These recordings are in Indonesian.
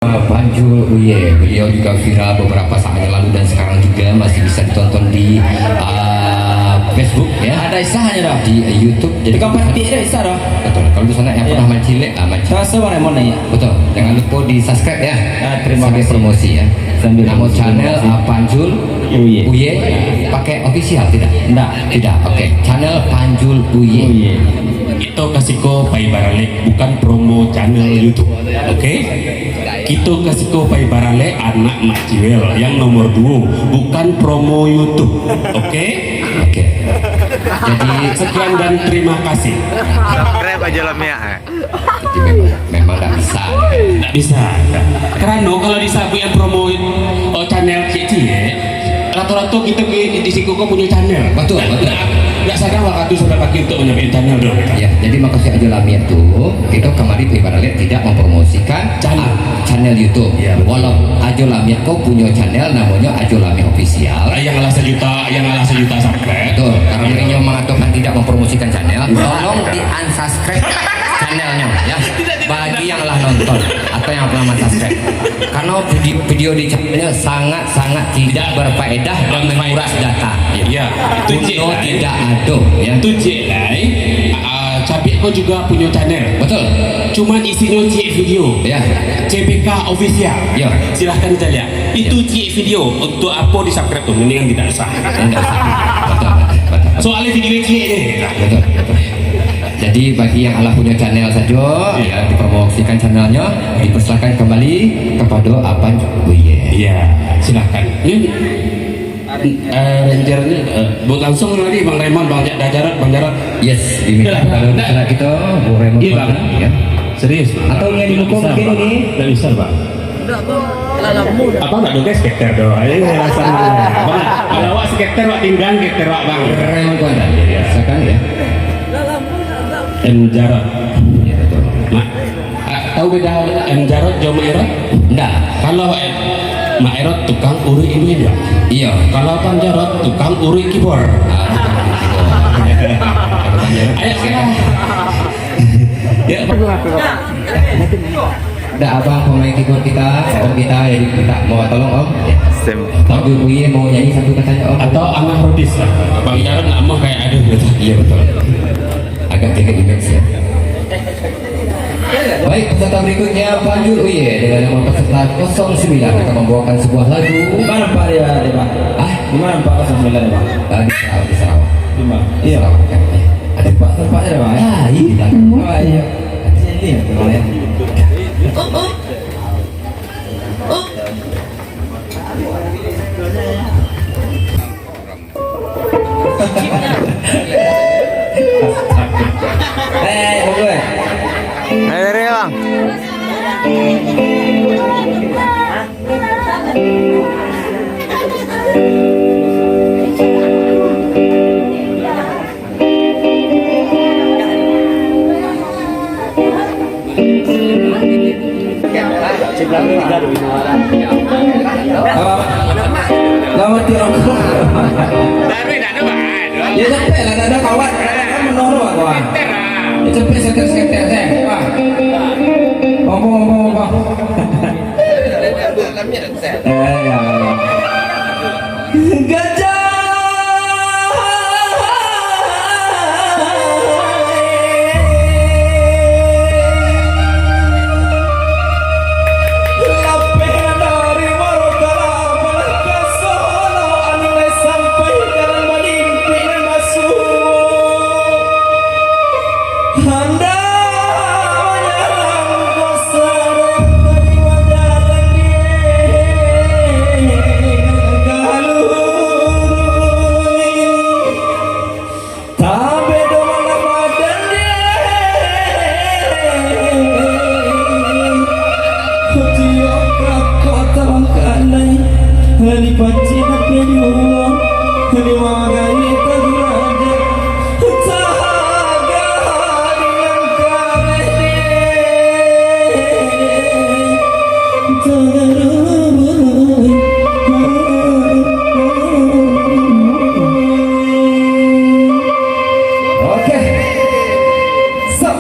Panjul Uye, beliau juga viral beberapa saat yang lalu dan sekarang juga masih bisa ditonton di Facebook ya. Ada isahnya dah Di YouTube. Jadi kapan ada isah dah. Betul. Kalau di sana yang Iya. pernah main cilik, main cilik. Rasa mana mau nanya. Betul. Jangan lupa di subscribe ya. Terima Sebagai kasih. promosi ya. Sambil Nama promosi, channel terima kasih. Panjul Uye. Uye. Pakai official tidak? Enggak. Tidak. Oke. Channel Panjul Uye. Uye. Itu kasihko pai barale bukan promo channel YouTube, oke? Itu kasihko pai barale anak Mak Ciwel yang nomor 2 bukan promo YouTube, oke? Oke. Jadi Sekian dan terima kasih. Subscribe aja lah Mia. jadi memang tidak bisa. Nggak bisa, karena kalau disabui yang promo channel Cici ya, rata-rata kita di siku kok punya channel. Betul, betul. Nggak sadar waktu sudah pakai untuk menyebut channel dong. Ya, jadi maksudnya Ajo Lamia tuh kita kemarin ibaratnya tidak mempromosikan channel YouTube. Ya, betul. Walau Ajo Lamia kok punya channel namanya Ajo Lamia Official. Yang ngalah sejuta subscribe. Betul. Karena beliau mengatakan tidak mempromosikan channel, tolong di unsubscribe channelnya ya. Bagi yang lah nonton atau yang pernah subscribe. Karena video di channelnya sangat tidak berfaedah dan menguras data. Ya, itu Cik Kuno Lai. tidak ada ya. Itu Cik Lai, Capik kau juga punya channel. Betul. Cuman isinya Cik video. Ya. CPK official. Ya. Silahkan kita lihat. Itu Cik video. Untuk apa di subscribe tuh? Mendingan tidak usah. Enggak usah. Betul, betul. Soalnya video Cik ini. Betul, betul. Jadi bagi yang Allah punya channel saja, ya dipromosikan channelnya, dipersilakan kembali kepada Apan Uye. Iya, silahkan. Ini Rangernya, langsung lagi Bang Raymond, Bang Jarot, Bang Jarot. Yes, diminta kalau misalnya kita Bu Raymond Iya, Bang. ya. Serius? Atau yang di muka mungkin ini? Tidak bisa, Bang. Apa nggak dong guys skater doang? Ini rasanya. Bang, kalau awak skater, awak tinggal skater awak Bang. Raymond Kuantan, ya. Silakan ya. M Jarot. Ya betul. Mak, tahu beda M Jarot jauh Mak Erot? Enggak. Kalau Mak Erot tukang uri email ya. Iya. Kalau Bang Jarot tukang uri keyboard. Ayo sekarang. Ya, Ada abang pemain keyboard kita, om kita, jadi kita mau tolong om. Om Uye mau nyanyi satu katanya om. atau Amah Rodis lah. Bang Jarot nggak mau kayak aduh gitu. Iya betul. Agak jaga image ya. Baik, peserta berikutnya Panjul Uye dengan nomor peserta 09 akan membawakan sebuah lagu. Di mana Pak dia, Pak? Ah, Di mana Pak 09 Pak? di Sarawak, di Sarawak. Di mana? Di Sarawak ya. Ada Pak tempatnya Pak. Ya? Ah, iya di belakang. Oh iya. Sini ya, Pak, ya. Gue. Ayo dari Bang. Lama tirok. Ya cepet lah, ada kawan. Kan menoro aku. Ya cepet seker-seker saya. Pak. Ngomong. Ya. Gajah. Hani panci hati diuang, hani magai teraja, tahaga yang kare Oke, stop.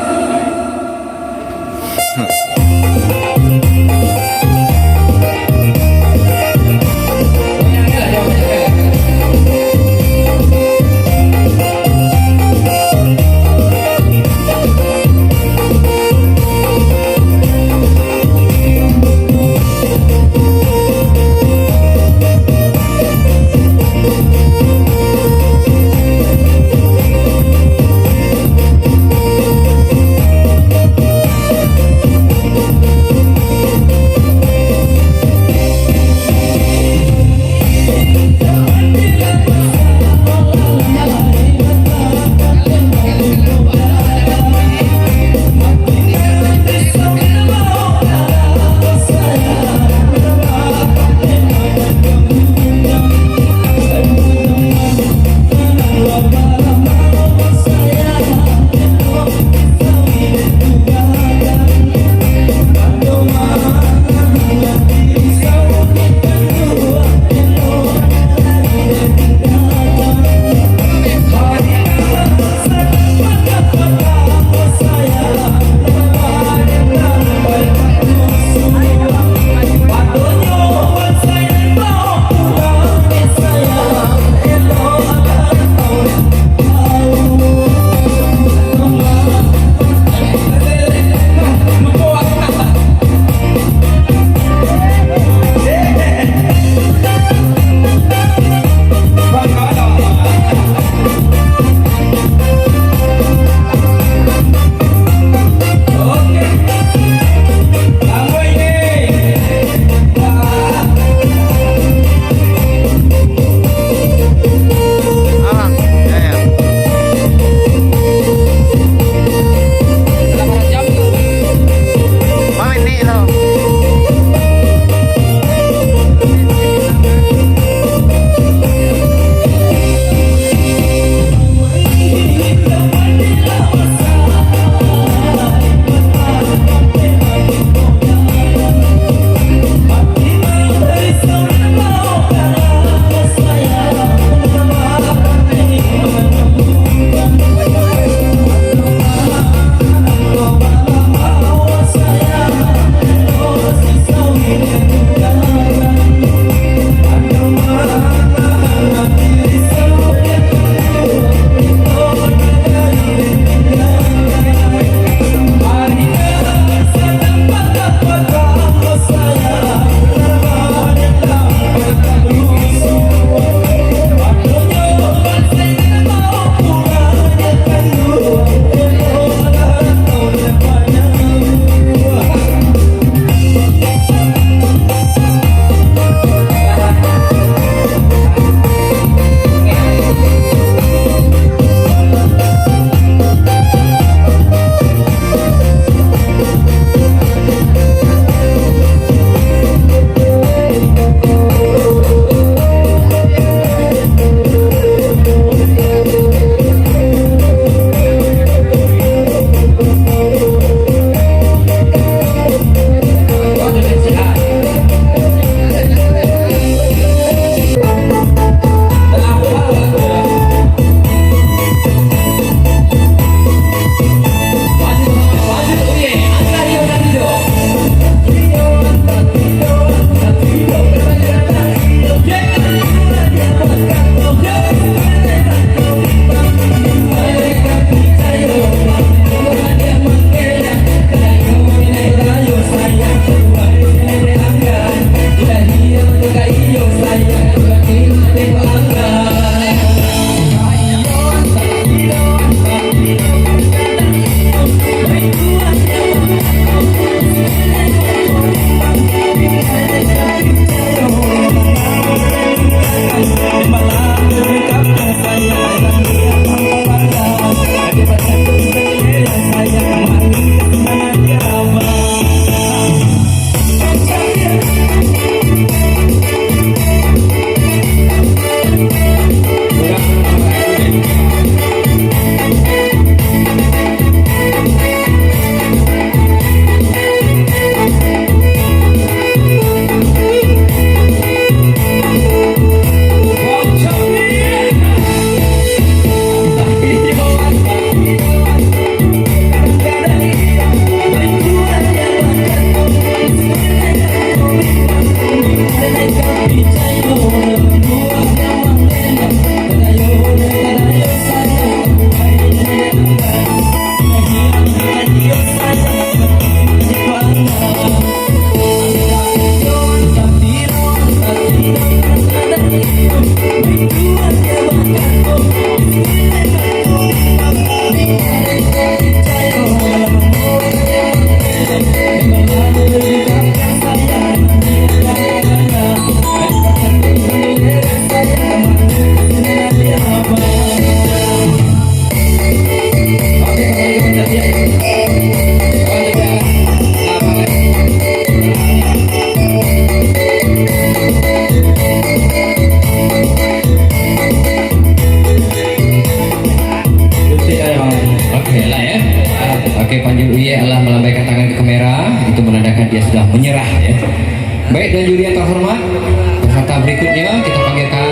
Baik, dan juri yang terhormat, peserta berikutnya kita panggilkan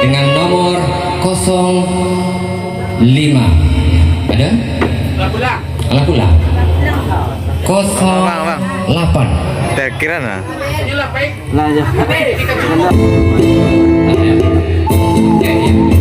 dengan nomor 05. Ada? Alah pula. 08. Kira nah. Ya, ya.